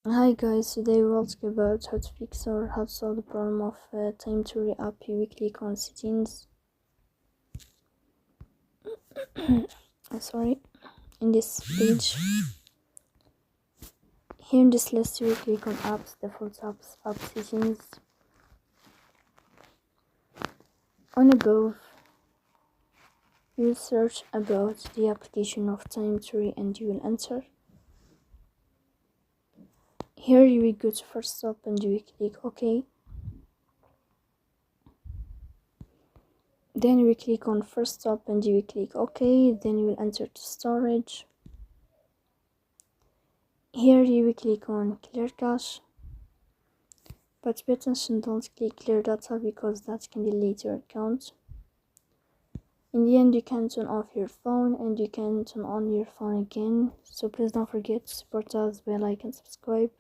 Hi guys, today we will talk about how to fix or how to solve the problem of TimeTree app. You click on settings. Sorry, in this page. Here in this list, you will click on apps, default apps, app settings. On above, you will search about the application of TimeTree and you will enter. Here you will go to first stop and you will click OK. Then you will click on first stop and you will click OK. Then you will enter to storage. Here you will click on clear cache, but pay attention, don't click clear data because that can delete your account. In the end, you can turn off your phone and you can turn on your phone again, so please don't forget to support us, bell icon, subscribe.